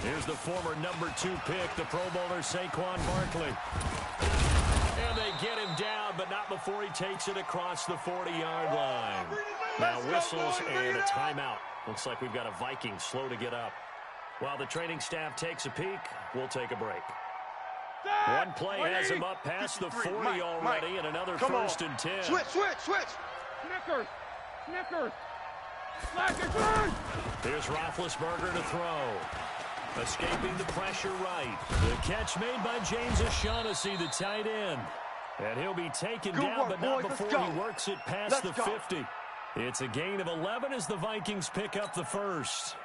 Here's the former #2 pick, the Pro Bowler Saquon Barkley. And they get him down, but not before he takes it across the 40-yard line. Now whistles and a timeout. Looks like we've got a Viking slow to get up. While the training staff takes a peek, we'll take a break. One play has him up past the 40 already, and another first and 10. Switch. Snickers. Here's Roethlisberger to throw. Escaping the pressure right. The catch made by James O'Shaughnessy, the tight end. And he'll be taken down, but not before he works it past the 50. It's a gain of 11 as the Vikings pick up the first.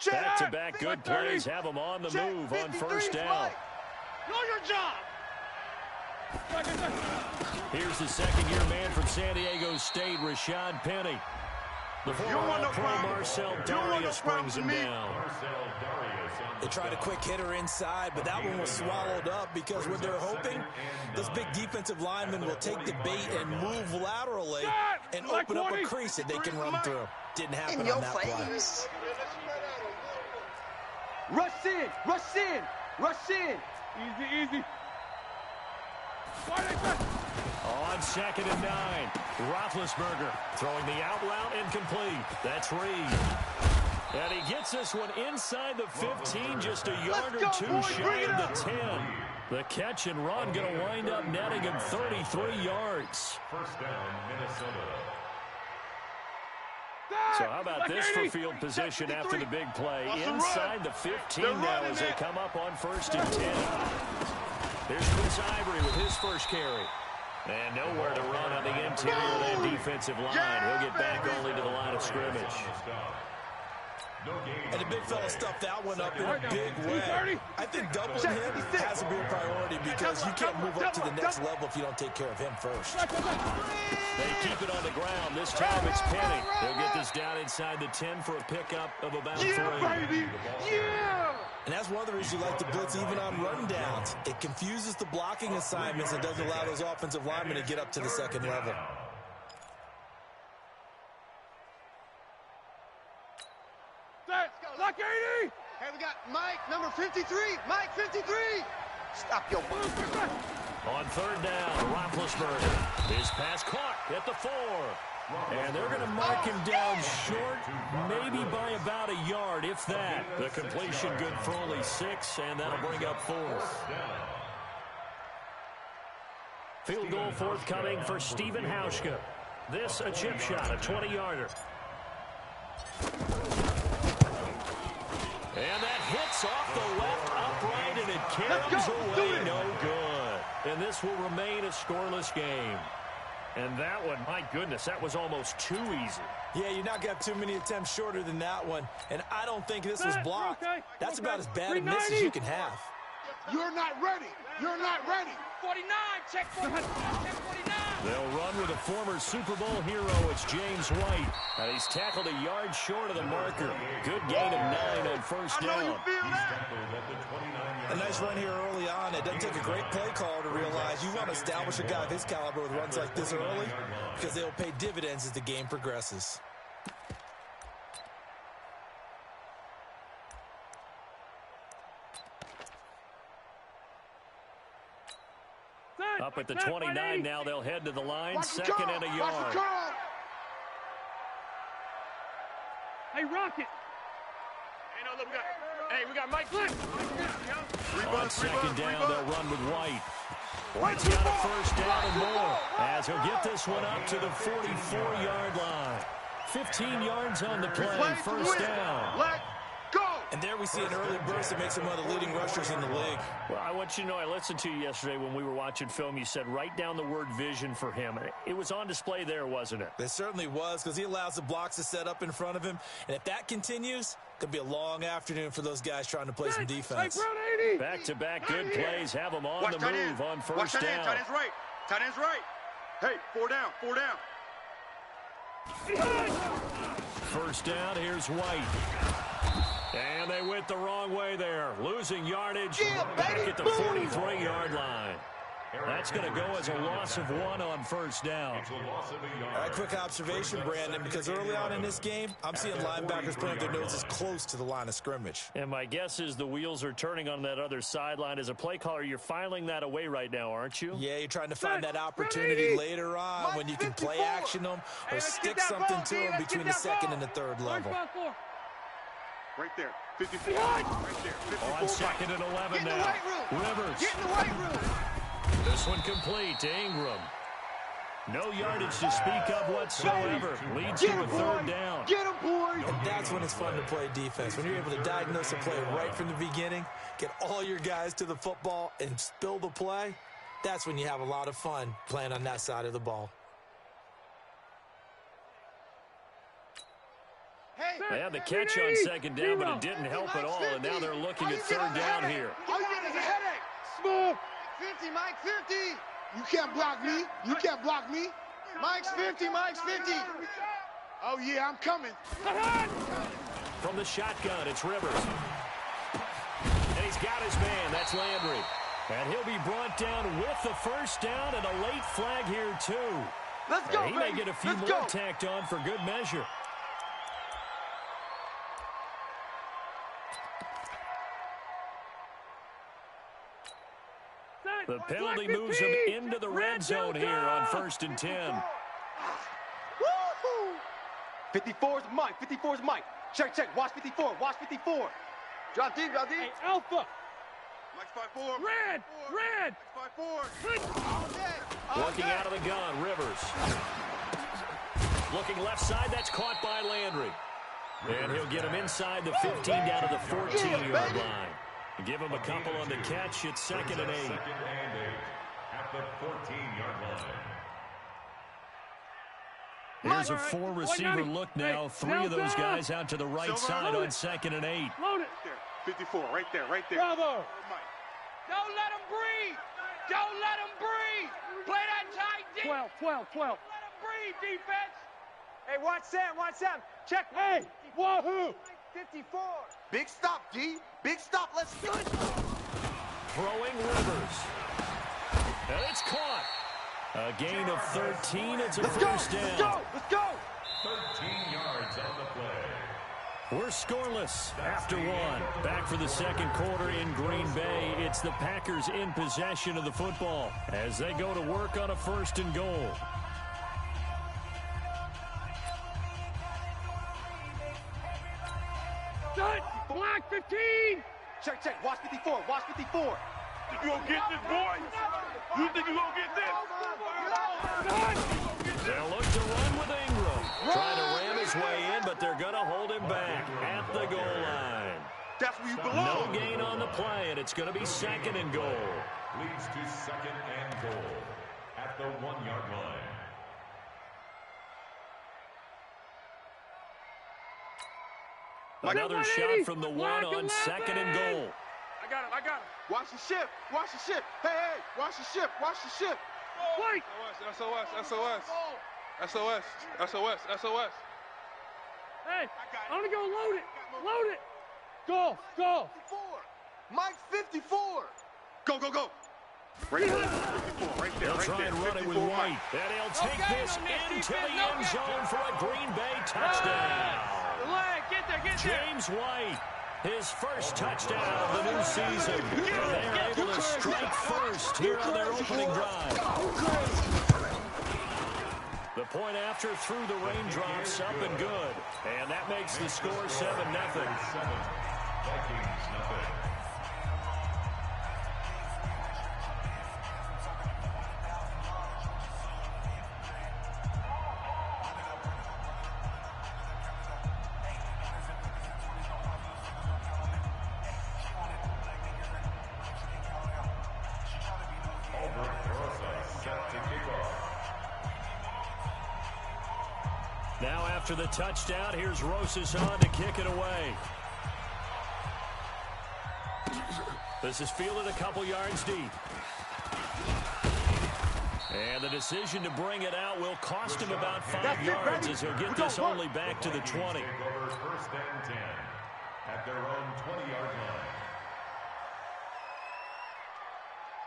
Back-to-back good plays have them on the move on first down. Know your job. Here's the second-year man from San Diego State, Rashad Penny. The former pro Marcel Darius brings him down. They tried a quick hitter inside, but that one was swallowed up because what they're hoping, those big defensive linemen will take the bait and move laterally and open up a crease that they can run through. Didn't happen on that play. Rush in. Easy. On 2nd and 9, Roethlisberger throwing the out route incomplete. That's Reed. And he gets this one inside the 15, just a yard or two shy of the 10. The catch and run going to wind up netting him 33 yards. First down, Minnesota. So how about this for field position after the big play? Inside the 15 now as they come up on 1st and 10. Here's Chris Ivory with his first carry. And nowhere to run on the interior of that defensive line. He'll get back only to the line of scrimmage. And the big fella stuffed that one up in a big way. I think doubling him has to be a priority because you can't move up to the next level if you don't take care of him first. They keep it on the ground. This time it's Penny. They'll get this down inside the 10 for a pickup of about 3. And that's one of the reasons you like to blitz even on run downs. It confuses the blocking assignments and doesn't allow those offensive linemen to get up to the second level. Lock 80! Hey, we got Mike, number 53. Mike, 53! Stop your move. On 3rd down, Roethlisberger. His pass caught at the 4. And they're going to mark him down short, maybe by about a yard, if that. The completion good for only 6, and that'll bring up 4th. Field goal forthcoming for Stephen Hauschka. This a chip shot, a 20-yarder. And that hits off the left upright, and it carries away no good. And this will remain a scoreless game. And that one, my goodness, that was almost too easy. Yeah, you're not going to have too many attempts shorter than that one. And I don't think this was blocked. That's about as bad a miss as you can have. You're not ready. 49, check 49. They'll run with a former Super Bowl hero. It's James White. And he's tackled a yard short of the marker. Good gain of 9 on first down. A nice run here early on. It doesn't take a great play caller to realize you want to establish a guy of his caliber with runs like this early because they'll pay dividends as the game progresses. Up at the 29 now, they'll head to the line. 2nd and a yard. Hey, Rocket. Hey, we got Mike Glenn. On 2nd down, they'll run with White. White's got a first down and more as he'll get this one up to the 44-yard line. 15 yards on the play, first down. Let go. And there we see an early burst that makes him one of the leading rushers in the league. Well, I want you to know, I listened to you yesterday when we were watching film. You said write down the word vision for him. It was on display there, wasn't it? It certainly was because he allows the blocks to set up in front of him. And if that continues, it could be a long afternoon for those guys trying to play some defense. Back-to-back good plays have them on the move on first down. Tight end's right. Tight end's right. Hey, 4 down. First down, here's White. And they went the wrong way there. Losing yardage back at the 43-yard line. That's going to go as a loss of 1 on first down. A quick observation, Brandon, because early on in this game, I'm seeing linebackers putting their noses close to the line of scrimmage. And my guess is the wheels are turning on that other sideline. As a play caller, you're filing that away right now, aren't you? Yeah, you're trying to find that opportunity later on when you can play action them or stick something to them between the second and the third level. Right there, 54. Right there, 54. On second and 11 now. Rivers. Get in the white room. This one complete to Ingram. No yardage to speak of whatsoever. Leads to a third down. Get him, boys. And that's when it's fun to play defense. When you're able to diagnose a play right from the beginning, get all your guys to the football and spill the play, that's when you have a lot of fun playing on that side of the ball. They had the catch on second down, but it didn't help at all, and now they're looking at third down here. All you get is a headache. Smooth. 50, Mike 50. You can't block me. You can't block me. Mike's 50, Mike's 50. Oh, yeah, I'm coming. From the shotgun, it's Rivers. And he's got his man. That's Landry. And he'll be brought down with the first down and a late flag here, too. Let's go, He may get a few more tacked on for good measure. The penalty moves him into the red zone here on 1st and 10. Woo-hoo. 54's Mike. 54's Mike. Check, check. Watch 54. Watch 54. Drop deep, drop deep. Hey, Alpha. Mike's 5-4. Red. Red. Mike's 5-4. Working out of the gun, Rivers. Looking left side, that's caught by Landry. And he'll get him inside the 15 down to the 14-yard line. Give him a couple on the catch. It's 2nd and 8. At the 14-yard line. Here's a 4-receiver look now. 3 of those guys out to the right side on 2nd and 8. Load it. 54, right there, right there. Bravo. Don't let him breathe. Don't let him breathe. Play that tight deep. 12. Let him breathe, defense. Hey, watch Sam. Check. Hey, wahoo. 54. Big stop, D. Big stop. Let's do it. Throwing Rivers. And it's caught. A gain of 13. It's a first down. Let's go. 13 yards on the play. We're scoreless after 1. Back for the second quarter in Green Bay. It's the Packers in possession of the football as they go to work on a 1st and goal. Block 15. Check, check. Watch 54. Watch 54. You gonna get this, boy? You think you gonna get this? They'll look to run with Ingram. Trying to ram his way in, but they're going to hold him back at the goal line. That's where you belong. No gain on the play, and it's going to be 2nd and goal. Leads to 2nd and goal at the 1-yard line. Another shot from the 1 on 2nd and goal. I got him. Watch the ship. Watch the ship. Hey, watch the ship. Watch the ship. White. SOS. Hey, I'm gonna go load it. Go. 54. Mike's 54. Go. Right there. 54. Right there. They'll try and run it with White. And he'll take this into the end zone for a Green Bay touchdown. James White, his first touchdown of the new season. And they're able to strike first here on their opening drive. The point after through the raindrops up and good. And that makes the score 7-0. Vikings, nothing. Now after the touchdown, here's Rosas on to kick it away. This is fielded a couple yards deep. And the decision to bring it out will cost him about 5 yards as he'll get this only back to the 20. Take over 1st and 10 at their own 20-yard line.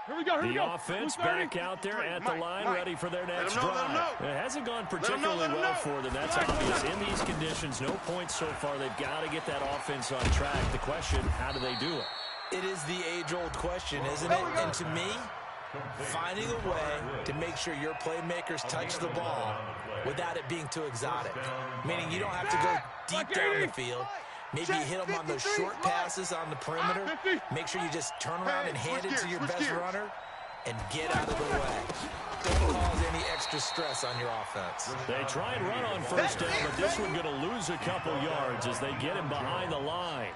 The offense back out there at the line, ready for their next drive. It hasn't gone particularly well for them. That's obvious. In these conditions, no points so far. They've got to get that offense on track. The question, how do they do it? It is the age-old question, isn't it? And to me, finding a way to make sure your playmakers touch the ball without it being too exotic. Meaning you don't have to go deep down the field. Maybe you hit them on those short passes on the perimeter. Make sure you just turn around and hand it to your best runner and get out of the way. Don't cause any extra stress on your offense. They try and run on first down, but this one going to lose a couple yards as they get him behind the line.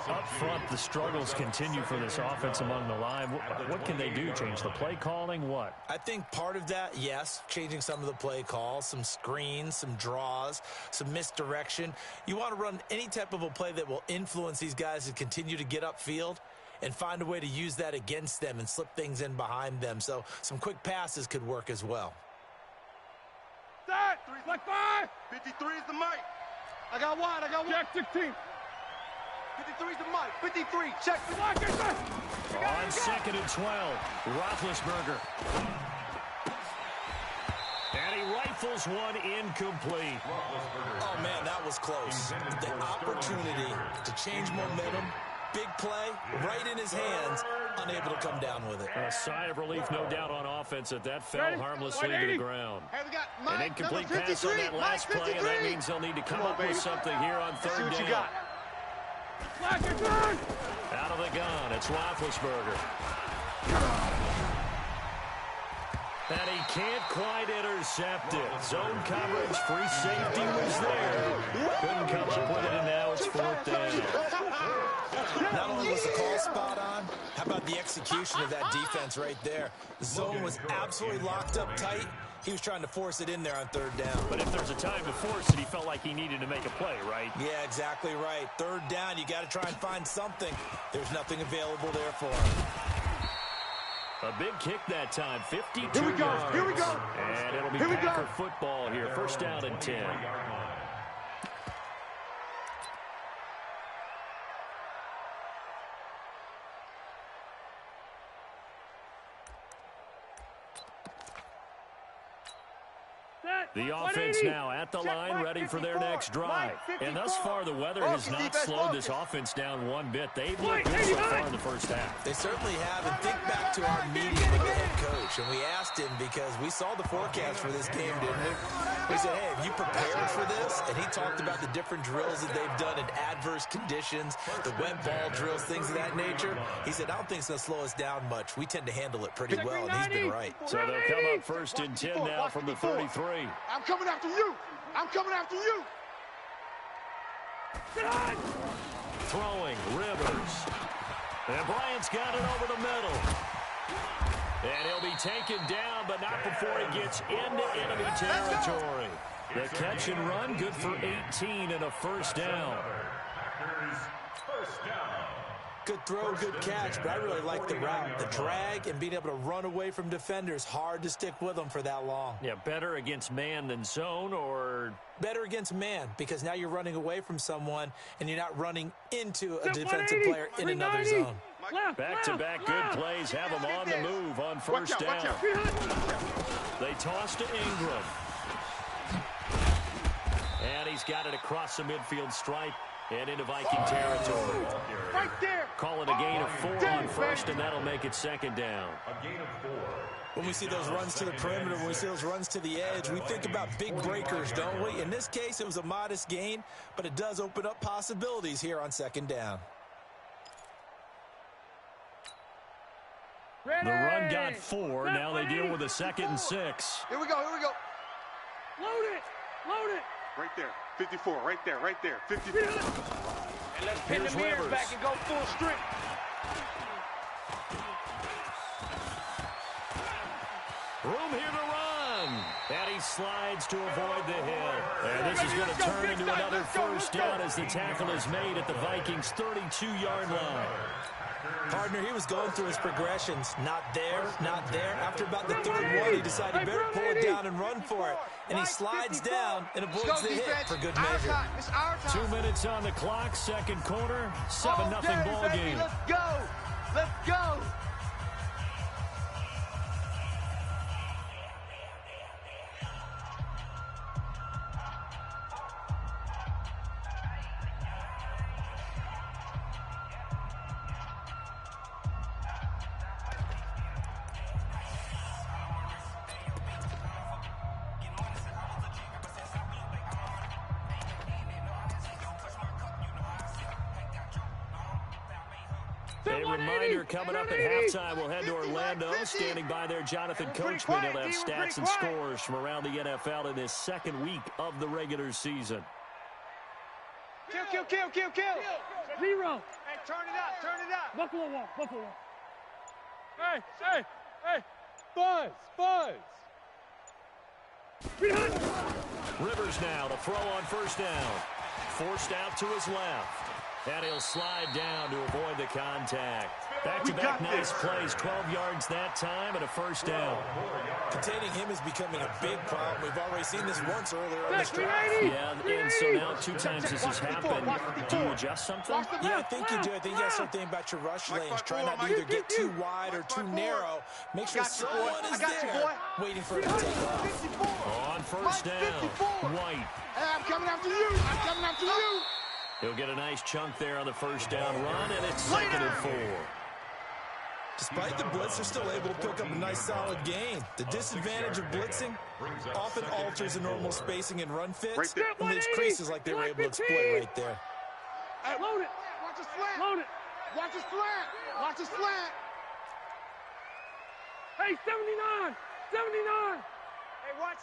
Up front, the struggles continue for this offense among the line. What can they do? Change the play calling? What? I think part of that, yes, changing some of the play calls, some screens, some draws, some misdirection. You want to run any type of a play that will influence these guys to continue to get upfield and find a way to use that against them and slip things in behind them. So some quick passes could work as well. Set! Like 5! 53 is the mic. I got wide. Jack 16. 53 is the mic. 53, check. On 2nd and 12, Roethlisberger. And he rifles one incomplete. Oh, man, that was close. The opportunity to change momentum, big play, right in his hands, unable to come down with it. A sigh of relief, no doubt, on offense that fell harmlessly to the ground. Hey, we got An incomplete pass on that last play, and that means they'll need to come up with something here on third down. Out of the gun, it's Roethlisberger. And he can't quite intercept it. Zone coverage, free safety was there. Couldn't come up with it, and now it's 4th down. Not only was the call spot on, how about the execution of that defense right there? The zone was absolutely locked up tight. He was trying to force it in there on 3rd down. But if there's a time to force it, he felt like he needed to make a play, right? Yeah, exactly right. 3rd down, you got to try and find something. There's nothing available there for him. A big kick that time, 52 Here we go. yards. Here we go. And it'll be Here we Packer go. football here. 1st down and 10. The offense now at the line, ready for their next drive. And thus far, the weather has not slowed this offense down one bit. They've looked good so far in the first half. They certainly have. And think back to our meeting with the head coach. And we asked him, because we saw the forecast for this game, didn't we? We said, hey, have you prepared for this? And he talked about the different drills that they've done in adverse conditions, the wet ball drills, things of that nature. He said, I don't think it's going to slow us down much. We tend to handle it pretty well, and he's been right. So they'll come up 1st and 10 now from the 33. I'm coming after you. I'm coming after you. Throwing, Rivers. And Bryant's got it over the middle. And he'll be taken down, but not before he gets into enemy territory. The catch and run, good for 18 and a 1st down. Good throw, good catch, but I really like the route. The drag and being able to run away from defenders, hard to stick with them for that long. Yeah, better against man than zone, or? Better against man, because now you're running away from someone and you're not running into a defensive player in another zone. Back-to-back good plays have them on the move on 1st down. They toss to Ingram. And he's got it across the midfield stripe and into Viking territory. Right there. Call it a gain of 4 on 1st, and that'll make it 2nd down. A gain of 4. When we see those runs to the perimeter, when we see those runs to the edge, we think about big breakers, don't we? In this case, it was a modest gain, but it does open up possibilities here on 2nd down. The run got 4. Now they deal with a 2nd and 6. Here we go. Load it. Right there. 54. Right there. 54. And let's pin Here's the mirrors Rivers. back and go full strength. Room here to run. And he slides to avoid the hit. And this is going to turn into another 1st down as the tackle is made at the Vikings' 32-yard line. Partner, he was going through his progressions. Not there, not there. After about the 3rd one, he decided he better pull it down and run for it. And he slides down and avoids the hit for good measure. It's our time. 2 minutes on the clock, 2nd quarter, 7-0 ball game. Let's go. A reminder coming up at halftime, we'll head to Orlando. Standing by there, Jonathan Coachman. He'll have stats and scores from around the NFL in his second week of the regular season. Kill. 0. Hey, turn it up. Buffalo wall. Hey. Buzz. Rivers now to throw on first down. Forced out to his left. And he'll slide down to avoid the contact. Back-to-back nice plays, 12 yards that time and a first down. Containing him is becoming a big problem. We've already seen this once earlier in this drive. Yeah, and so now 2 times this has happened. Do you adjust something? Yeah, I think you do. I think you have something about your rush lanes. Try not to either get too wide or too narrow. Make sure someone is there waiting for it to take off. On first down, White. Hey, I'm coming after you. He'll get a nice chunk there on the first down run, and it's 2nd and 4. Despite the blitz, they're still able to pick up a nice solid gain. The disadvantage of blitzing often alters the normal spacing and run fits, and leaves creases like they were able to exploit right there. Hey, load it. Watch his slant. Load it. Watch his slant. Hey, 79. Hey, watch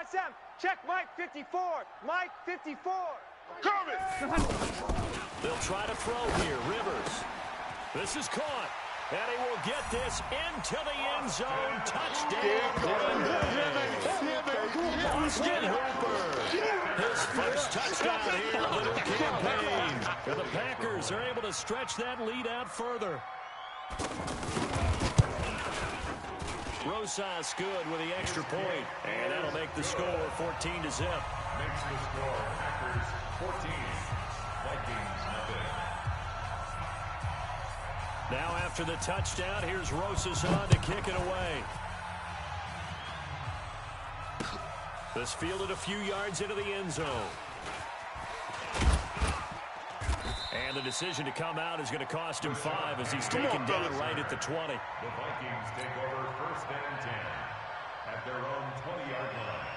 Sam. Check Mike 54. Mike 54. Coming. They'll try to throw here. Rivers. This is caught. And he will get this into the end zone. Touchdown, Green Bay. Austin Hooper. His first touchdown here of the new campaign. And the Packers are able to stretch that lead out further. Rosas good with the extra point. And that'll make the score 14-0. Makes the score Packers 14. Vikings nothing. Now after the touchdown, here's Rosas on to kick it away. This fielded a few yards into the end zone. And the decision to come out is going to cost him 5 as he's taken down right at the 20. The Vikings take over 1st and 10 at their own 20-yard line.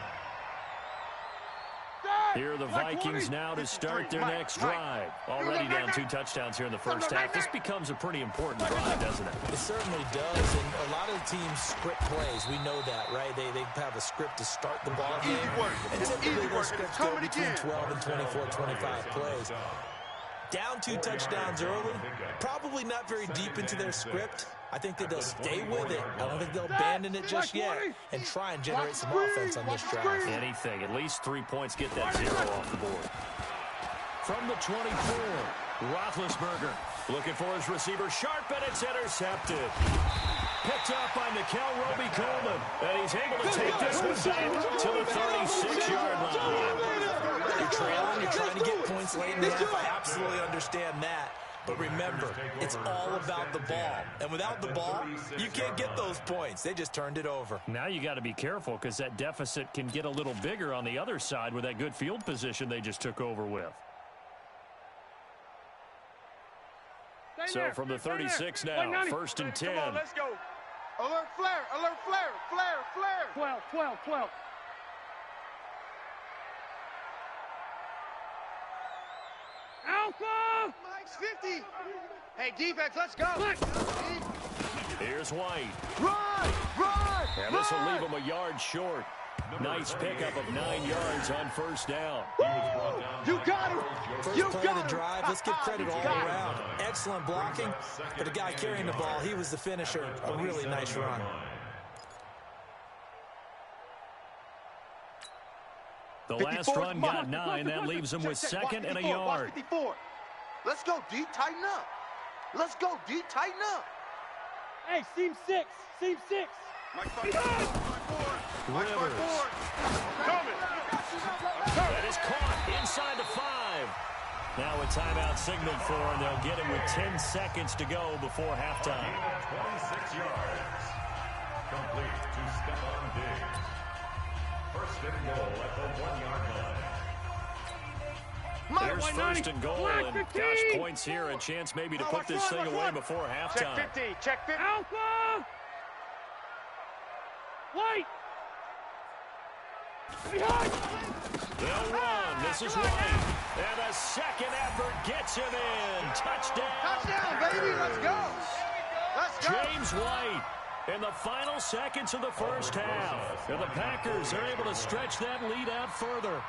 Here are the Vikings now to start their next drive. Already down 2 touchdowns here in the first half. This becomes a pretty important drive, doesn't it? It certainly does, and a lot of the teams script plays. We know that, right? They have a script to start the ball game, and typically those scripts go between 12 and 24, 25 plays. Down 2 touchdowns early, probably not very deep into their script. I think that they'll stay with it. I don't think they'll abandon it just yet and try and generate some offense on this drive. Anything, at least 3 points, get that 0 off the board. From the 24, Roethlisberger looking for his receiver, Sharp, and it's intercepted. Picked up by Nikel Roby-Coleman, and he's able to take this one back to the 36-yard line. You're trailing, you're trying to get points late in the half. I absolutely understand that. But remember, it's all about the ball. And without the ball, you can't get those points. They just turned it over. Now you got to be careful because that deficit can get a little bigger on the other side with that good field position they just took over with. So from the 36 now, 1st and 10. Come on, let's go. Alert flare. 12. Alpha! Mike's 50. Hey, defense, let's go. Here's White. Run! And this will leave him a yard short. Nice pickup of 9 yards on first down. You got him. First play of the drive, let's give credit all around. Excellent blocking, but the guy carrying the ball, he was the finisher. A really nice run. The last run got 9. That leaves him with 2nd and a yard. Let's go, D. Tighten up. Hey, seam 6. Rivers. That is caught inside the 5. Now a timeout signaled for, and they'll get it with 10 seconds to go before halftime. 26 yards. Complete to Stephon Diggs. 1st and goal at the 1-yard line. There's 1st and goal, and gosh, points here, a chance maybe to put this thing away before halftime. Check 50. Alpha! White! Behind! They'll run. This is White. And a second effort gets him in. touchdown. Touchdown, baby. Let's go. Let's go. James White in the final seconds of the first half. And the Packers are able to stretch that lead out further.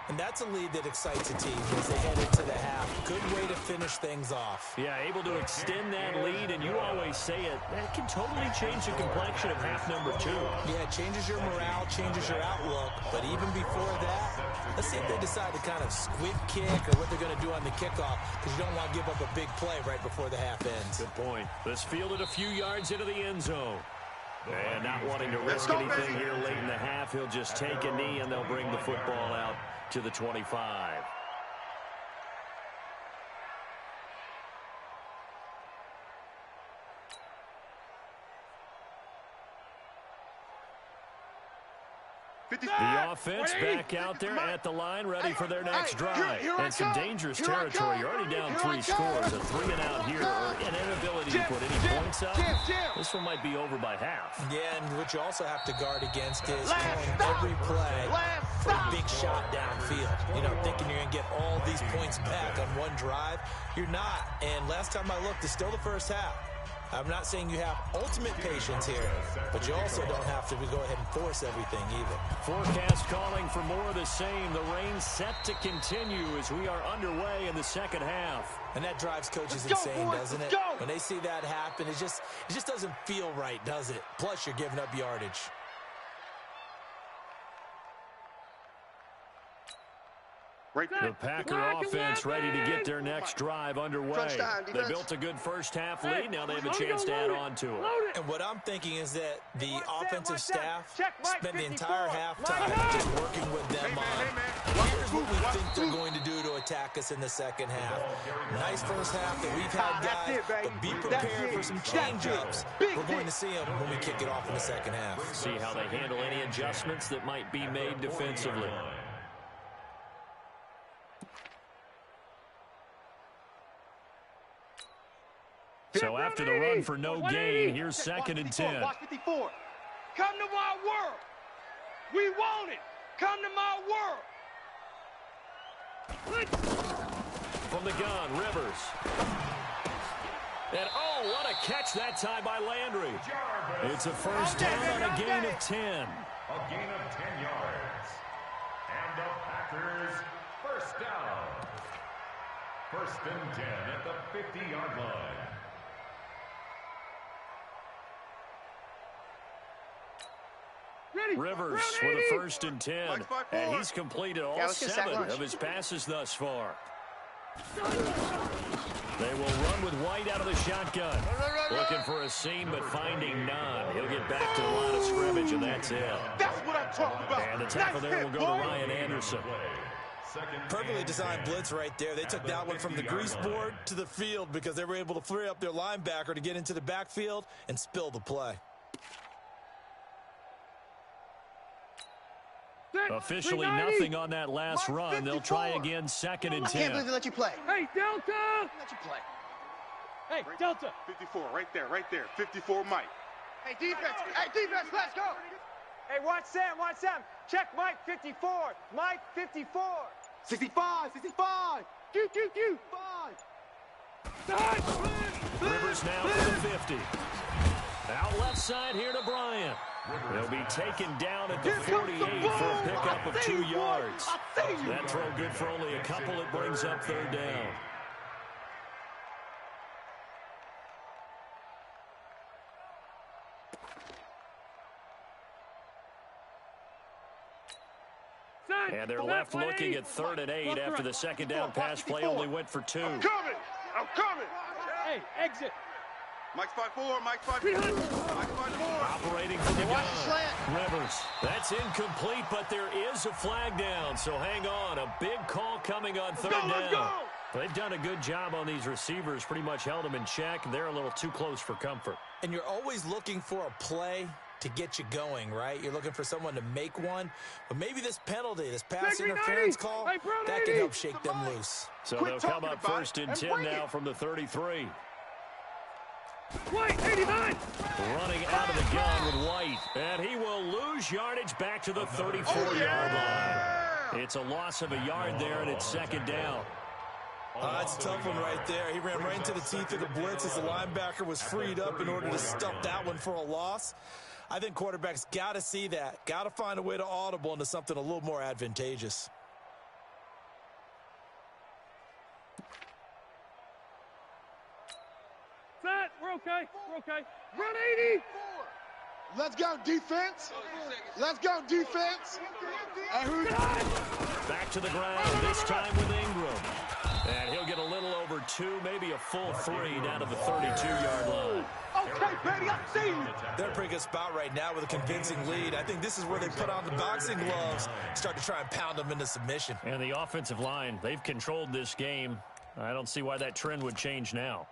And that's a lead that excites a team as they head into the half. Good way to finish things off. Yeah, able to extend that lead, and you always say it, that can totally change the complexion of half number 2. Yeah, it changes your morale, changes your outlook. But even before that, let's see if they decide to kind of squib kick or what they're going to do on the kickoff, because you don't want to give up a big play right before the half ends. Good point. This fielded a few yards into the end zone. And not wanting to risk anything here late in the half, he'll just take a knee, and they'll bring the football out to the 25. The offense back out there at the line, ready for their next drive. And some dangerous territory. You're already down 3 scores. A 3-and-out here, or an inability to put any points up. This one might be over by half. Yeah, and what you also have to guard against is calling every play for a big shot downfield. You know, thinking you're going to get all these points back on one drive. You're not. And last time I looked, it's still the first half. I'm not saying you have ultimate patience here, but you also don't have to go ahead and force everything either. Forecast calling for more of the same. The rain set to continue as we are underway in the second half. And that drives coaches insane, doesn't it? When they see that happen, it just doesn't feel right, does it? Plus, you're giving up yardage. The Packer offense ready to get their next drive underway. They built a good first half lead. Now they have a chance to add on to it. And what I'm thinking is that the offensive staff spent the entire halftime just working with them on here's what we think they're going to do to attack us in the second half. Nice first half that we've had, guys, but be prepared for some change-ups. We're going to see them when we kick it off in the second half. See how they handle any adjustments that might be made defensively. So after the run for no gain, here's 2nd and 10. Watch 54. Come to my world. We want it. Come to my world. From the gun, Rivers. And oh, what a catch that time by Landry. It's a first down on a gain of 10. A gain of 10 yards. And the Packers first down. 1st and 10 at the 50-yard line. Rivers with a 1st and 10. And he's completed all 7 of his passes thus far. They will run with White out of the shotgun. Looking for a seam, but finding none. He'll get back to the line of scrimmage, and that's it. That's what I'm talking about. And the tackle there will go to Ryan Anderson. Perfectly designed blitz right there. They took that one from the grease board to the field because they were able to free up their linebacker to get into the backfield and spill the play. Officially nothing on that last run. They'll try again, 2nd and 10. I can't believe they let you play. Hey, Delta! Let you play. Hey, Delta! 54, right there. 54, Mike. Hey, defense, let's go. Hey, watch Sam. Check Mike 54. Mike 54. 65. Q. 5. Rivers now for the 50. Out left side here to Bryant. They'll be taken down at the 48 for a pickup of 2 yards. That throw good for only a couple. It brings up 3rd down. And they're left looking at 3rd and 8 after the 2nd down pass play only went for 2. I'm coming. Hey, exit! Mike's 5'4", Mike's 5'4". Operating from the gun. Rivers. That's incomplete, but there is a flag down, so hang on. A big call coming on 3rd down. They've done a good job on these receivers, pretty much held them in check. They're a little too close for comfort. And you're always looking for a play to get you going, right? You're looking for someone to make one. But maybe this penalty, this pass interference call, that can help shake them loose. So they'll come up 1st and 10 now from the 33. White, 89! Running out of the gun with White. And he will lose yardage back to the 34-yard line. It's a loss of a yard there, and it's 2nd down. That's a tough one right there. He ran right into the teeth of the blitz as the linebacker was freed up in order to stuff that one for a loss. I think quarterbacks got to see that, got to find a way to audible into something a little more advantageous. Set. We're okay. We're okay. Run 80. Let's go, defense. Let's go, defense. Back to the ground, this time with Ingram. And he'll get a little over 2, maybe a full 3 down to the 32-yard line. Okay, Brady, I see you. They're in a pretty good spot right now with a convincing lead. I think this is where they put on the boxing gloves, start to try and pound them into submission. And the offensive line, they've controlled this game. I don't see why that trend would change now.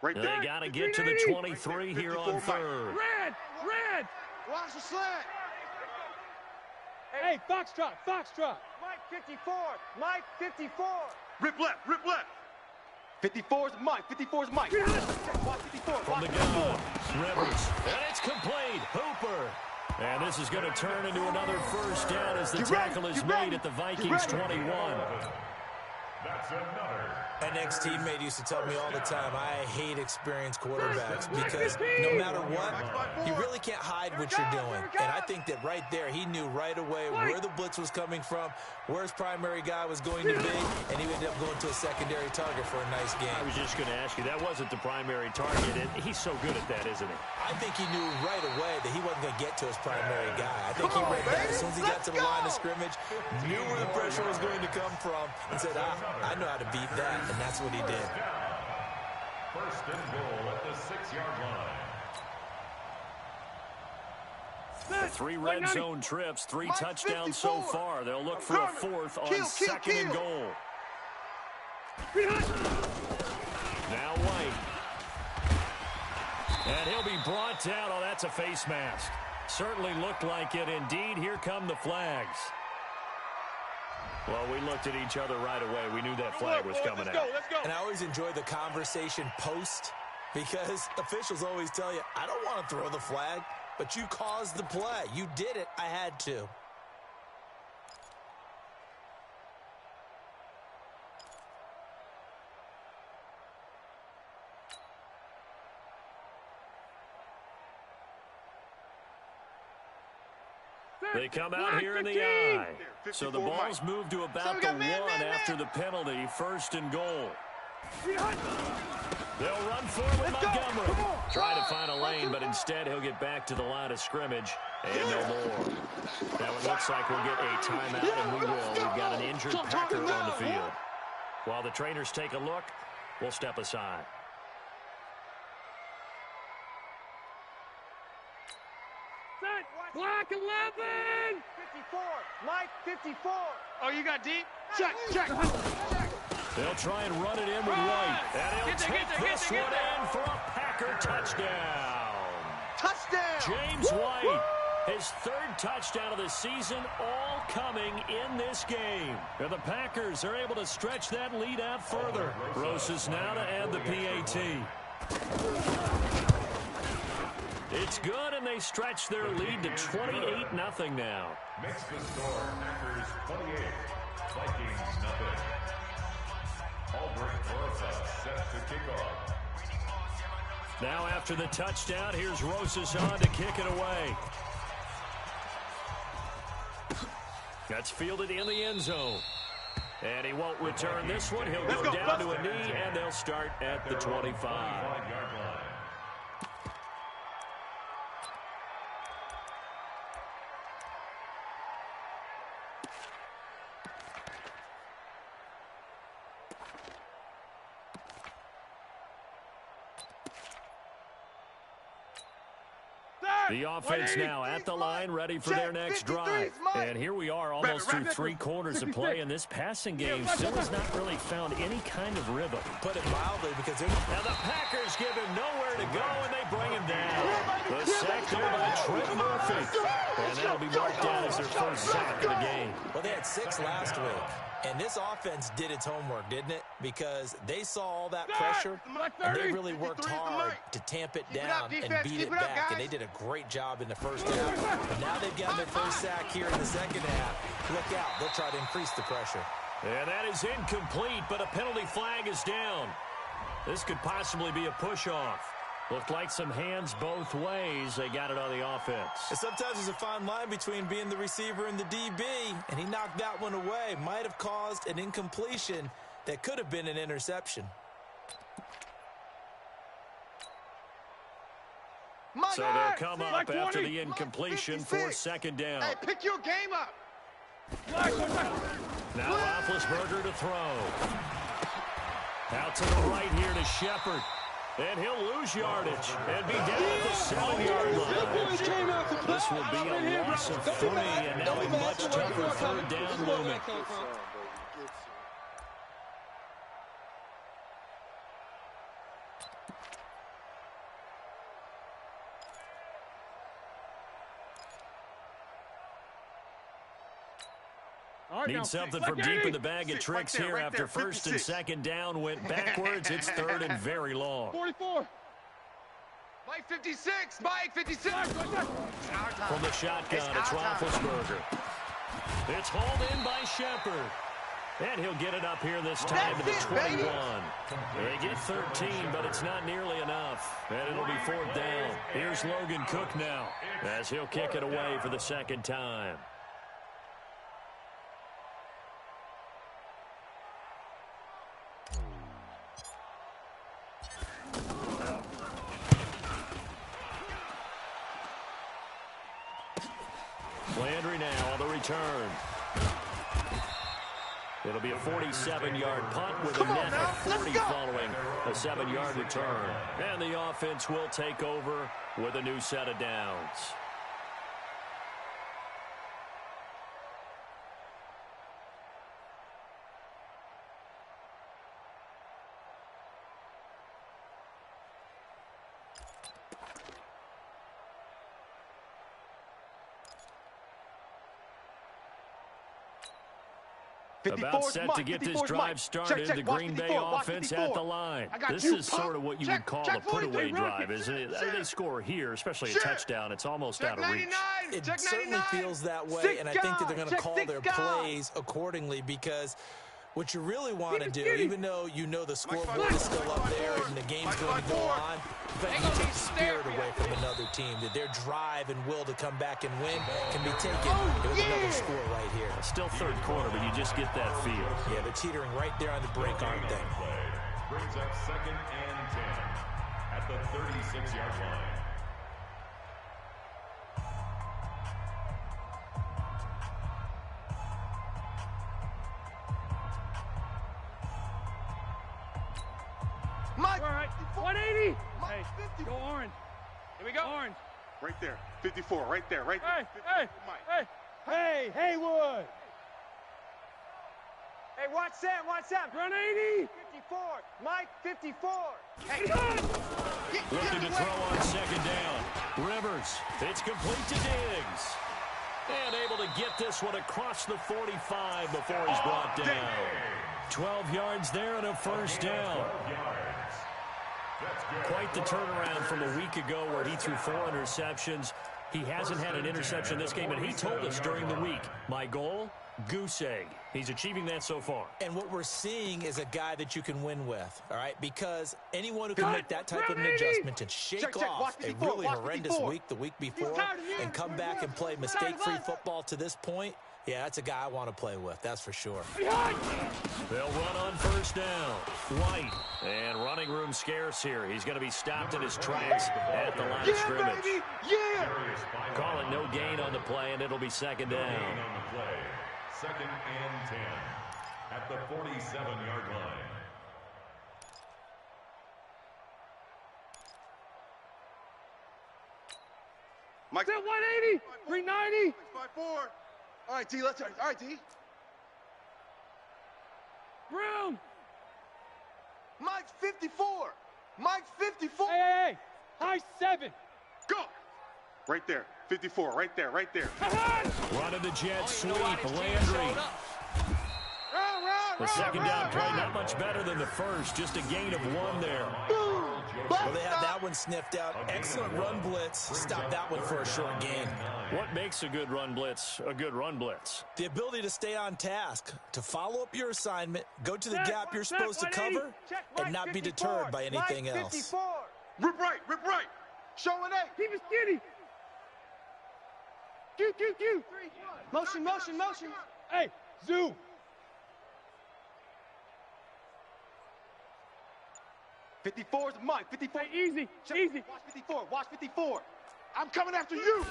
Right there. They got to get to the 23 here on third. Red. Red. Watch the slant. Hey, Foxtrot. Foxtrot. Mike 54. Mike 54. Rip left. Rip left. 54's Mike. 54's Mike. Watch 54. From the gun, Rivers. And it's complete. Hooper. And this is going to turn into another first down as the tackle is made at the Vikings 21. That's another. An ex-teammate used to tell me all the time, I hate experienced quarterbacks because no matter what, you really can't hide what you're doing. And I think that right there, he knew right away where the blitz was coming from, where his primary guy was going to be, and he ended up going to a secondary target for a nice game. I was just going to ask you, that wasn't the primary target, and he's so good at that, isn't he? I think he knew right away that he wasn't going to get to his primary guy. I think he read that as soon as he got to the line of scrimmage, knew where the pressure was going to come from, and said, I know how to beat that, and that's what he did. First and goal at the 6-yard line. 3 red zone trips, 3 touchdowns so far. They'll look for a 4th on second and goal. Now White. And he'll be brought down. Oh, that's a face mask. Certainly looked like it. Indeed, here come the flags. Well, we looked at each other right away. We knew that flag was coming out. Let's go. And I always enjoy the conversation post because officials always tell you, I don't want to throw the flag, but you caused the play. You did it. I had to. They come out here in the I. So the ball's moved to about the 1 after the penalty. First and goal. They'll run forward Montgomery. Try to find a lane, but instead he'll get back to the line of scrimmage. And no more. Now it looks like we'll get a timeout, and we will. We've got an injured Packer on the field. While the trainers take a look, we'll step aside. Black 11. 54. Mike 54. Oh, you got deep? Check. They'll try and run it in with White. And he'll take this one in for a Packer touchdown. James White, his 3rd touchdown of the season, all coming in this game. And the Packers are able to stretch that lead out further. Rosas now to add the PAT. It's good, and they stretch their lead to 28-0 now. Makes the score Packers 28, Vikings nothing. Aldrich Rosa set to kick off. Now after the touchdown, here's Rosas on to kick it away. That's fielded in the end zone. And he won't return this one. He'll go down to a knee, and they'll start at the 25. 5-yard line. The offense now at the line, ready for their next drive. And here we are almost through 3 quarters of play, and this passing game still has not really found any kind of rhythm. Put it mildly, because Now the Packers give him nowhere to go, and they bring him down. The sack there by Trent Murphy. And that'll be marked down as their first sack of the game. Well, they had 6 last week. And this offense did its homework, didn't it? Because they saw all that pressure, and they really worked hard to tamp it down and beat it back. And they did a great job in the first half. But now they've gotten their first sack here in the second half. Look out. They'll try to increase the pressure. And that is incomplete, but a penalty flag is down. This could possibly be a push-off. Looked like some hands both ways. They got it on the offense. And sometimes there's a fine line between being the receiver and the DB, and he knocked that one away. Might have caused an incompletion that could have been an interception. So they'll come up after the incompletion for second down. Hey, pick your game up. Now Roethlisberger to throw. Out to the right here to Shepard. And he'll lose yardage and be down at the 7-yard line. This will be a loss of 3, and now a much tougher third down looming. Need something from deep in the bag of tricks here after first and second down went backwards. It's third and very long. 44. Mike 56. Mike 56. From the shotgun, it's Roethlisberger. It's hauled in by Shepard. And he'll get it up here this time to the 21. They get 13, but it's not nearly enough. And it'll be fourth down. Here's Logan Cook now as he'll kick it away for the second time. Landry now on the return. It'll be a 47-yard punt with a net of 40 following a 7-yard return. And the offense will take over with a new set of downs. About set to get this drive started, the Green Bay offense at the line. This is sort of what you would call a put-away drive, isn't it? They score here, especially a touchdown. It's almost out of reach. It certainly feels that way, and I think that they're going to call their plays accordingly because what you really want to do, even though you know the scoreboard is still up there and the game's going to go on, but you take the spirit away from another team, that their drive and will to come back and win can be taken with another score right here. Still third quarter, but you just get that feel. Yeah, they're teetering right there on the break, aren't they? Brings up second and 10 at the 36-yard line. All right, 180. Hey, go orange. Here we go. Orange. Right there. 54. Right there. Right there. Hey, hey, Haywood. Hey, watch Sam, watch Sam. Run 80. 54. Mike, 54. Hey, Looking to throw on second down. Rivers. It's complete to Diggs. And able to get this one across the 45 before he's brought down. 12 yards there and a first down. Quite the turnaround from a week ago where he threw 4 interceptions. He hasn't had an interception this game, and he told us during the week, my goal, goose egg. He's achieving that so far. And what we're seeing is a guy that you can win with, all right? Because anyone who can make that type of an adjustment and shake off a really horrendous week the week before and come back and play mistake-free football to this point, yeah, that's a guy I want to play with, that's for sure. They'll run on first down. White, and running room scarce here. He's going to be stopped in his tracks at the line of scrimmage. baby. Yeah. Call it no gain on the play, and it'll be second down. Second and 10 at the 47-yard line. Mike, Is it 180? 390? 5-4. All right, T, let's go. All right, T. Room. Mike's 54. Mike's 54. Hey, high 7. Go. Right there. 54. Right there. Right there. Running the jet sweep. Landry. The second down play, not much better than the first. Just a gain of 1 there. Well, they had that one sniffed out. Excellent run blitz. Stop that one for a short gain. What makes a good run blitz a good run blitz? The ability to stay on task, to follow up your assignment, go to the gap you're supposed to cover, and not be deterred by anything else. Rip right, rip right. Showing eight. Keep it skinny. Q. Motion, motion, motion. Hey, zoo. '54 is Mike. 54. Hey, easy. Watch 54. Watch 54. I'm coming after you.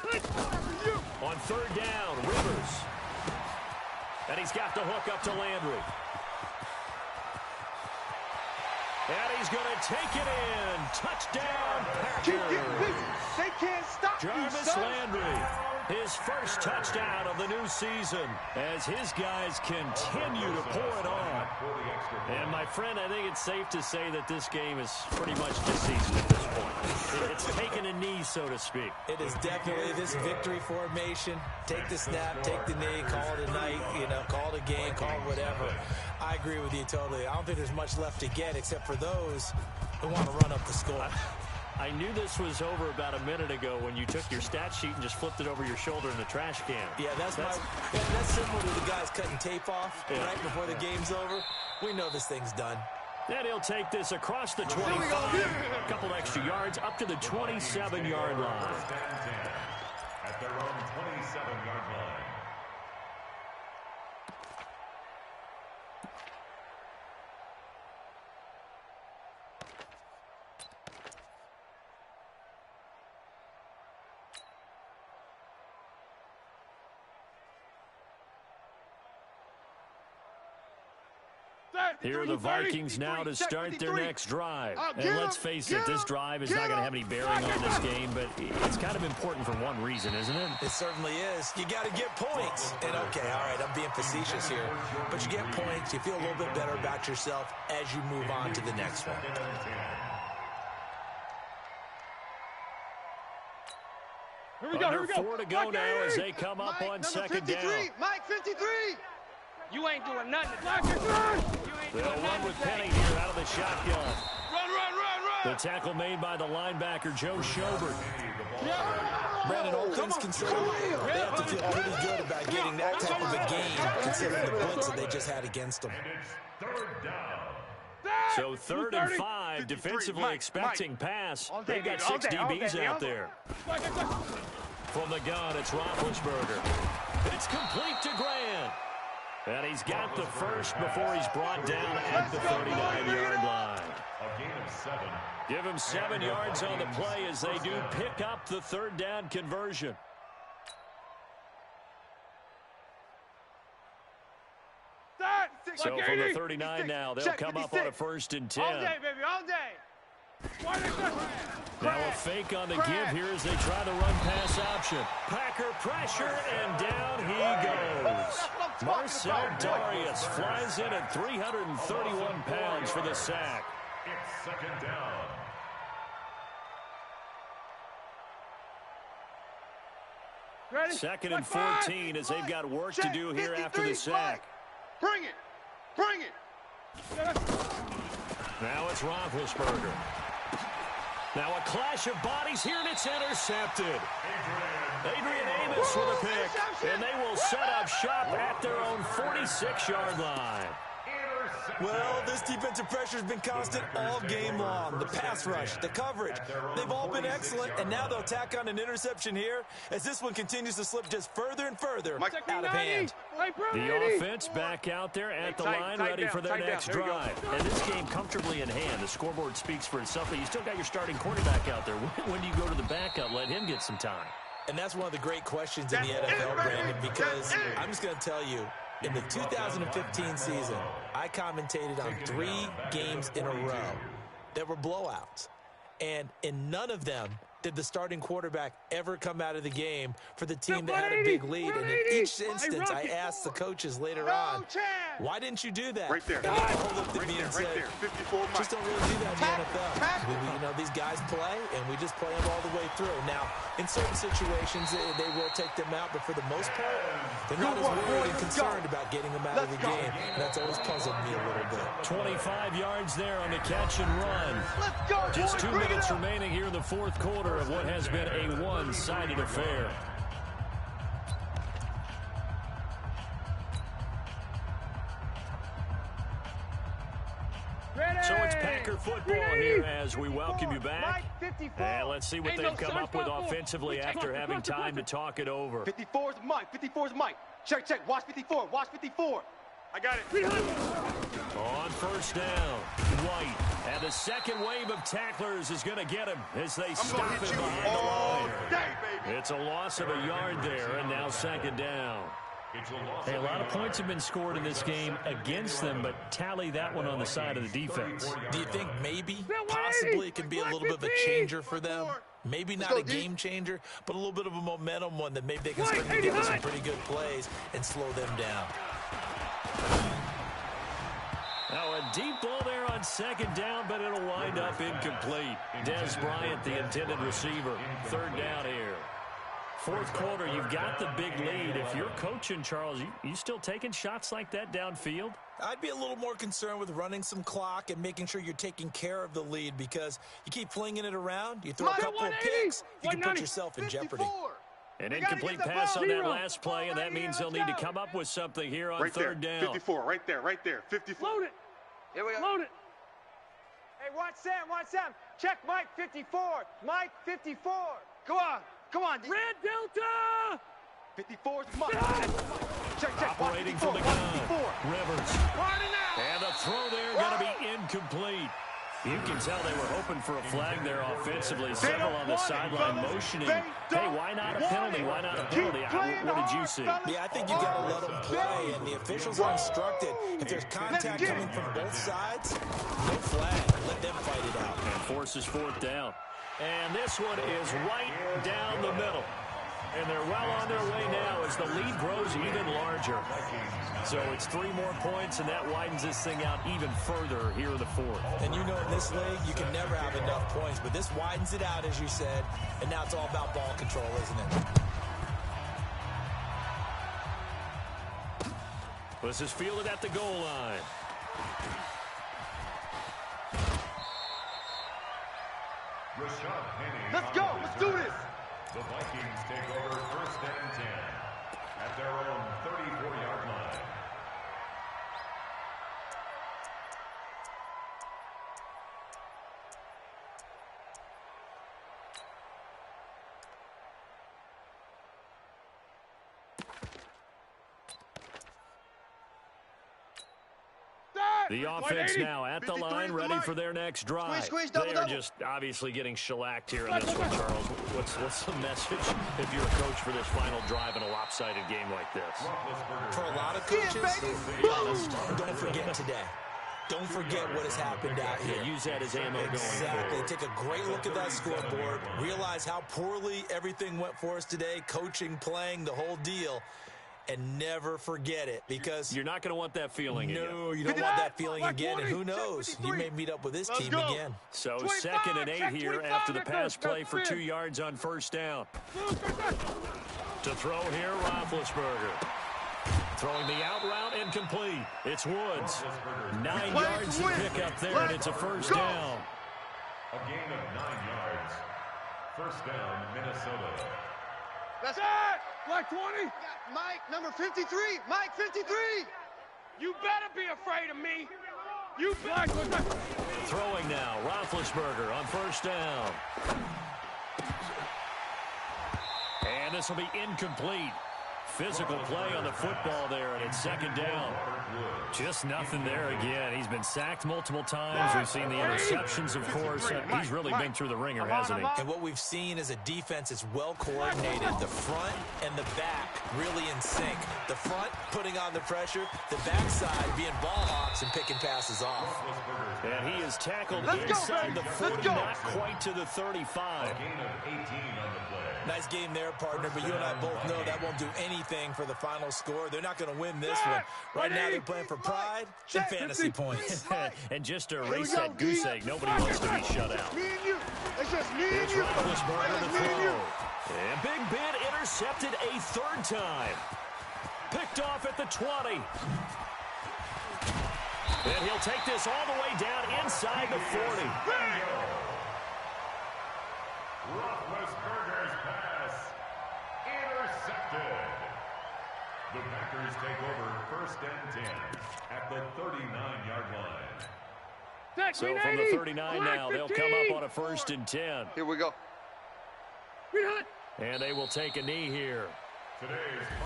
On third down, Rivers. And he's got the hook up to Landry. And he's going to take it in. Touchdown, Keep Packers. getting busy. They can't stop you, Jarvis son. Landry, his first touchdown of the new season as his guys continue to pour it on. And, my friend, I think it's safe to say that this game is pretty much deceased at this point. It's taken a knee, so to speak. It is definitely this victory formation. Take the snap, take the knee, call it a night, call it a game, call it whatever. I agree with you totally. I don't think there's much left to get except for those who want to run up the score. I knew this was over about a minute ago when you took your stat sheet and just flipped it over your shoulder in the trash can. Yeah, that's similar to the guys cutting tape off right before the game's over. We know this thing's done. Then he'll take this across the 25, a couple extra yards, up to the 27-yard line. At their own 27-yard line. Here are the Vikings now to start their next drive. And let's face it, this drive is not going to have any bearing on this game, but it's kind of important for one reason, isn't it? It certainly is. You got to get points. And, okay, all right, I'm being facetious here. But you get points, you feel a little bit better about yourself as you move on to the next one. Under 4 to go now as they come up on second down. Mike 53. You ain't doing nothing. They'll run with Penny here out of the shotgun. Run. The tackle made by the linebacker, Joe Schobert. Brandon, all things considered, they have to feel pretty good about getting that type of a game, considering the blitz that they just had against them. So 3rd and 5, defensively expecting pass. They've got 6 DBs out there. From the gun, it's Roethlisberger. It's complete to Grant. And he's got the first before he's brought down at the 39-yard line. A gain of 7. Give him 7 yards on the play as they do pick up the 3rd down conversion. So from the 39 now, they'll come up on a 1st and 10. All day, baby, all day. Now a fake on the give here as they try to run pass option. Packer pressure, and down he goes. Marcel Darius flies in at 331 pounds for the sack. It's 2nd down. Ready? 2nd and 14 as they've got work to do here after the sack. Bring it. Now it's Roethlisberger. Now a clash of bodies here, and it's intercepted. Adrian Amos with a pick, and they will set up shop at their own 46-yard line. Well, this defensive pressure has been constant all game long. The pass rush, the coverage, they've all been excellent, and now they'll tack on an interception here as this one continues to slip just further and further out of hand. The offense back out there at the line, ready for their next drive. And this game comfortably in hand. The scoreboard speaks for itself, but you still got your starting quarterback out there. When do you go to the backup? Let him get some time. And that's one of the great questions in the NFL, Brandon, because I'm just going to tell you, in the 2015 season, I commentated on 3 games in a row that were blowouts. And in none of them did the starting quarterback ever come out of the game for the team that had a big lead. And in each instance, I asked the coaches later on, why didn't you do that? Right there. And they all looked at me and said, 54 just don't really do that in the NFL. You know, these guys play, and we just play them all the way through. Now, in certain situations, they will take them out, but for the most part, they're not as worried and concerned about getting them out of the game. And that's always puzzled me a little bit. 25 yards there on the catch and run. Let's go, Just 2 minutes remaining here in the fourth quarter of what has been a one-sided affair. So it's Packer football here as we welcome you back. And let's see what they've come up with offensively after having time to talk it over. 54's Mike. 54's Mike. Check. Watch 54. Watch 54. I got it. On first down, White. And the second wave of tacklers is going to get him as they stop him behind the line. It's a loss of a yard there, and now second down. Hey, a lot of points have been scored in this game against them, but tally that one on the side of the defense. Do you think maybe, possibly, it can be a little bit of a changer for them? Maybe not a game changer, but a little bit of a momentum one that maybe they can start to get some pretty good plays and slow them down. Now a deep ball there on second down, but it'll wind up incomplete. Des Bryant, the intended receiver. Third down here. Fourth quarter, you've got the big lead. If you're coaching, Charles, you still taking shots like that downfield? I'd be a little more concerned with running some clock and making sure you're taking care of the lead, because you keep flinging it around, you throw a couple of picks, you can put yourself in jeopardy. An incomplete pass on that last play, and that means they'll need to come up with something here on third down. 54, right there. 54. Load it. Here we go. Load it. Hey, watch Sam. Check Mike 54. Mike 54. Come on. Red Delta. 54's Mike. Check. Operating from the gun. Rivers. And the throw there going to be incomplete. You can tell they were hoping for a flag there offensively. Several on the sideline motioning. Hey, why not a penalty? Why not a penalty? What did you see? Yeah, I think you got to let them play, and the officials are instructed. If there's contact coming from both sides, no flag. Let them fight it out. And forces fourth down. And this one is right down the middle. And they're well on their way now as the lead grows even larger. So it's 3 more points, and that widens this thing out even further here in the fourth. And you know in this league, you can never have enough points, but this widens it out, as you said, and now it's all about ball control, isn't it? This is fielded at the goal line. Let's go. Let's do this. The Vikings take over first and 10 at their own 34-yard line. The offense now at the line, ready for their next drive. They are just obviously getting shellacked here in this one, Charles. What's the message if you're a coach for this final drive in a lopsided game like this? For a lot of coaches, be honest, don't forget today. Don't forget what has happened out here. Use that as ammo going Exactly. forward. Take a great look at that scoreboard. Realize how poorly everything went for us today, coaching, playing, the whole deal. And never forget it, because You're not going to want that feeling again. no, you don't want that feeling again, and who knows, you may meet up with this team again. So 2nd and 8 here after the pass play for 2 yards on first down. To throw here, Roethlisberger. Throwing the out route, incomplete. It's Woods. 9 yards to pick up there, and it's a first down. A gain of 9 yards. First down, Minnesota. That's it. Black 20. Mike, number 53. Mike, 53. You better be afraid of me. You black. Throwing now, Roethlisberger on first down. And this will be incomplete. Physical play on the football there, and it's second down. Just nothing there again. He's been sacked multiple times. We've seen the interceptions, of course. He's really been through the ringer, hasn't he? And what we've seen is a defense that's well coordinated. The front and the back really in sync. The front putting on the pressure, the backside being ball hawks and picking passes off. And he is tackled inside the 40, not quite to the 35. A gain of 18 on the play. Nice game there, partner, but you and I both know that won't do anything for the final score. They're not going to win this one. Right now they're playing for pride and fantasy points. And just to erase that goose egg, nobody wants to be shut out. Me and you. It's just me and Here's you. Roethlisberger to It's me and you. throw. And Big Ben intercepted a third time. Picked off at the 20. And he'll take this all the way down inside the 40. Roethlisberger's pass intercepted. The Packers take over 1st and 10 at the 39-yard line. So from the 39 now, they'll come up on a 1st and 10. Here we go. And they will take a knee here.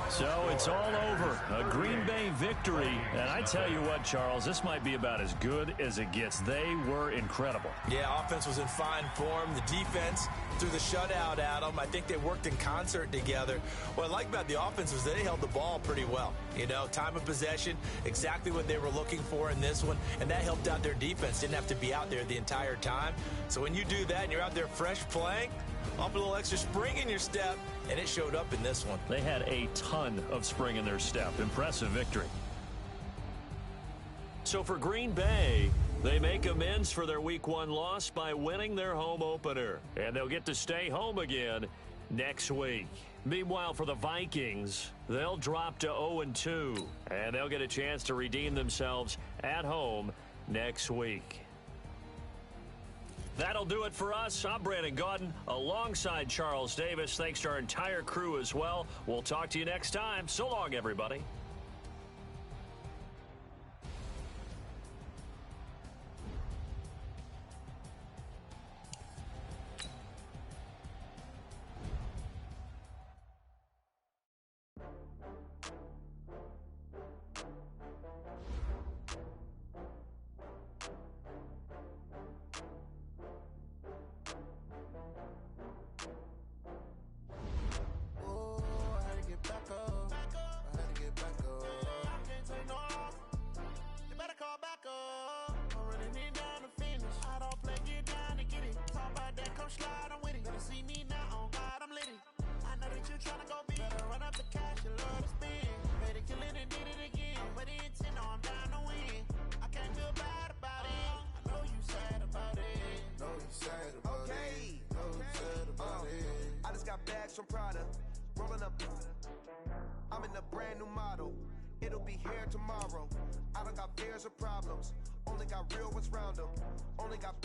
So it's all over. A Green Bay victory. And I tell you what, Charles, this might be about as good as it gets. They were incredible. Yeah, offense was in fine form. The defense threw the shutout at them. I think they worked in concert together. What I like about the offense was they held the ball pretty well. You know, time of possession, exactly what they were looking for in this one. And that helped out their defense. Didn't have to be out there the entire time. So when you do that and you're out there fresh playing, up a little extra spring in your step, and it showed up in this one. They had a ton of spring in their step. Impressive victory. So for Green Bay, they make amends for their Week 1 loss by winning their home opener. And they'll get to stay home again next week. Meanwhile, for the Vikings, they'll drop to 0-2. And they'll get a chance to redeem themselves at home next week. That'll do it for us. I'm Brandon Gaudin alongside Charles Davis. Thanks to our entire crew as well. We'll talk to you next time. So long, everybody. Bags from Prada, rolling up. I'm in a brand new model. It'll be here tomorrow. I don't got fears or problems. Only got real ones round them. Only got.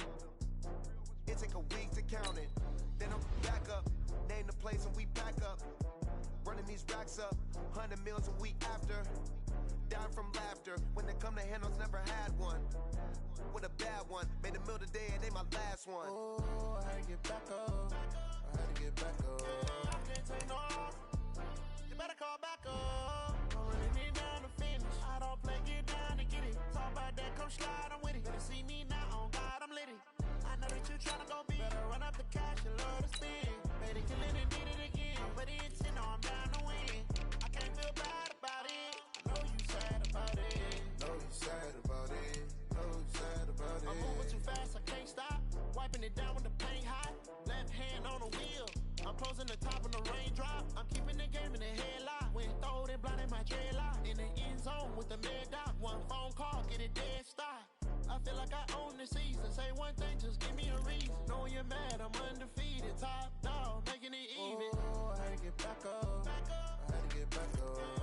It take a week to count it. Then I'm back up. Name the place and we pack up. Running these racks up. 100 meals a week after. Down from laughter. When they come to handles, never had one. With a bad one. Made a meal today and they my last one. Oh, I had to get back up. I had to get back up. I can't take no off. You better call back up. I'm running it down to finish. I don't play, get down to get it. Talk about that, come slide, I'm with it. Better see me now, on God, I'm litty. I know that you tryna go big. Better run up the cash, you love to spin. Better kill it and did it again. But it's in, I'm down to win. I can't feel bad about it. I know you sad about it. Know you sad about it. Know you sad about it. I'm moving too fast, I can't stop. Wiping it down with the paint hot. Left hand on the wheel. I'm closing the top of the raindrop. I'm keeping the game in the headlock. When throwed and blinded my dreadlock. In the end zone with the mad dot. One phone call, get it dead stop. I feel like I own the season. Say one thing, just give me a reason. Knowing you're mad, I'm undefeated. Top dog, making it even. Oh, I had to get back up. I had to get back up.